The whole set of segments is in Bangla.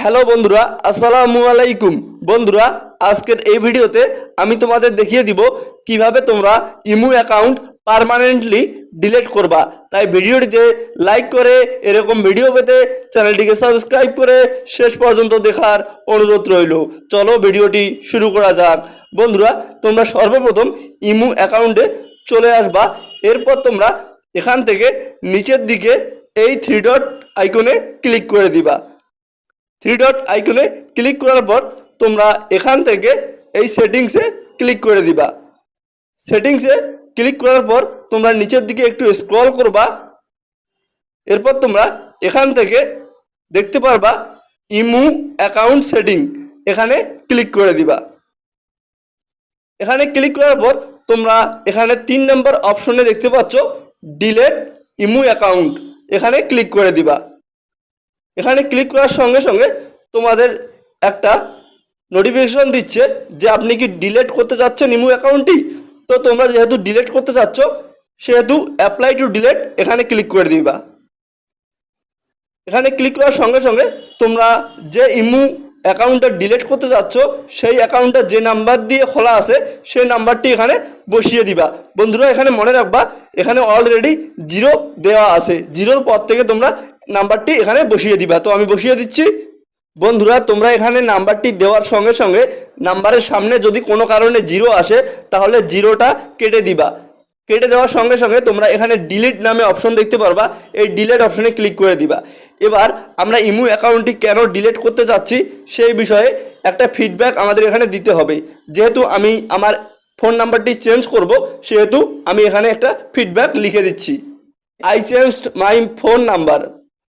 হ্যালো বন্ধুরা, আসসালামু আলাইকুম। বন্ধুরা, আজকের এই ভিডিওতে আমি তোমাদের দেখিয়ে দিব কিভাবে তোমরা ইমো অ্যাকাউন্ট পার্মানেন্টলি ডিলিট করবা। তাই ভিডিওটিতে লাইক করে এরকম ভিডিও পেতে চ্যানেলটিকে সাবস্ক্রাইব করে শেষ পর্যন্ত দেখার অনুরোধ রইল। চলো ভিডিওটি শুরু করা যাক। বন্ধুরা, তোমরা সর্বপ্রথম ইমো অ্যাকাউন্টে চলে আসবা। এরপর তোমরা এখান থেকে নিচের দিকে এই থ্রি ডট আইকনে ক্লিক করে দিবা। থ্রি ডট আইকনে ক্লিক করার পর তোমরা এখান থেকে এই সেটিংসে ক্লিক করে দিবা। সেটিংসে ক্লিক করার পর তোমরা নিচের দিকে একটু স্ক্রল করবা। এরপর তোমরা এখান থেকে দেখতে পারবা ইমো অ্যাকাউন্ট সেটিং, এখানে ক্লিক করে দিবা। এখানে ক্লিক করার পর তোমরা এখানে 3 নম্বর অপশনে দেখতে পাচ্ছ ডিলিট ইমো অ্যাকাউন্ট, এখানে ক্লিক করে দিবা। এখানে ক্লিক করার সঙ্গে সঙ্গে তোমাদের একটা নোটিফিকেশন দিচ্ছে যে আপনি কি ডিলিট করতে চাচ্ছেন ইমো অ্যাকাউন্টটি। তো তোমরা যেহেতু ডিলিট করতে চাচ্ছ সেহেতু অ্যাপ্লাই টু ডিলিট এখানে ক্লিক করে দিবা। এখানে ক্লিক করার সঙ্গে সঙ্গে তোমরা যে ইমো অ্যাকাউন্টটা ডিলিট করতে চাচ্ছ সেই অ্যাকাউন্টটা যে নাম্বার দিয়ে খোলা আছে সেই নাম্বারটি এখানে বসিয়ে দিবা। বন্ধুরা, এখানে মনে রাখবা এখানে অলরেডি 0 দেওয়া আছে, 0-র পর থেকে তোমরা নাম্বারটি এখানে বসিয়ে দিবা। তো আমি বসিয়ে দিচ্ছি। বন্ধুরা, তোমরা এখানে নাম্বারটি দেওয়ার সঙ্গে সঙ্গে নাম্বারের সামনে যদি কোনো কারণে 0 আসে তাহলে 0টা কেটে দিবা। কেটে দেওয়ার সঙ্গে সঙ্গে তোমরা এখানে ডিলিট নামে অপশন দেখতে পারবা, এই ডিলিট অপশনে ক্লিক করে দিবা। এবার আমরা ইমো অ্যাকাউন্টটি কেন ডিলিট করতে চাচ্ছি সেই বিষয়ে একটা ফিডব্যাক আমাদের এখানে দিতে হবে। যেহেতু আমি আমার ফোন নাম্বারটি চেঞ্জ করব সেহেতু আমি এখানে একটা ফিডব্যাক লিখে দিচ্ছি। I changed my phone number.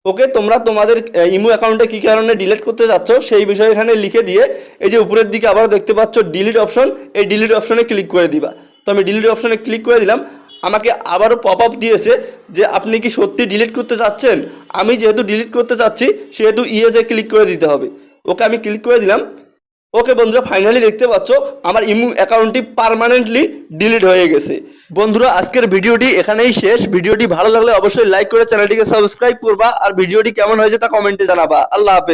Okay, তোমরা তোমাদের ইমো অ্যাকাউন্টে কী কারণে ডিলিট করতে যাচ্ছ সেই বিষয়ে এখানে লিখে দিয়ে এই যে উপরের দিকে আবার দেখতে পাচ্ছ ডিলিট অপশন, এই ডিলিট অপশনে ক্লিক করে দিবা। তো আমি ডিলিট অপশনে ক্লিক করে দিলাম। আমাকে আবারও পপ আপ দিয়েছে যে আপনি কি সত্যি ডিলিট করতে চাচ্ছেন। আমি যেহেতু ডিলিট করতে চাচ্ছি সেহেতু ইয়েসে ক্লিক করে দিতে হবে। ওকে, আমি ক্লিক করে দিলাম। ওকে বন্ধুরা, ফাইনালি দেখতে পাচ্ছ আমার ইমো অ্যাকাউন্টটি পার্মানেন্টলি ডিলিট হয়ে গেছে। বন্ধুরা, আজকের ভিডিওটি এখানেই শেষ। ভিডিওটি ভালো লাগলে অবশ্যই লাইক করে চ্যানেলটিকে সাবস্ক্রাইব করবা, আর ভিডিওটি কেমন হয়েছে তা কমেন্টে জানাবা। আল্লাহ হাফেজ।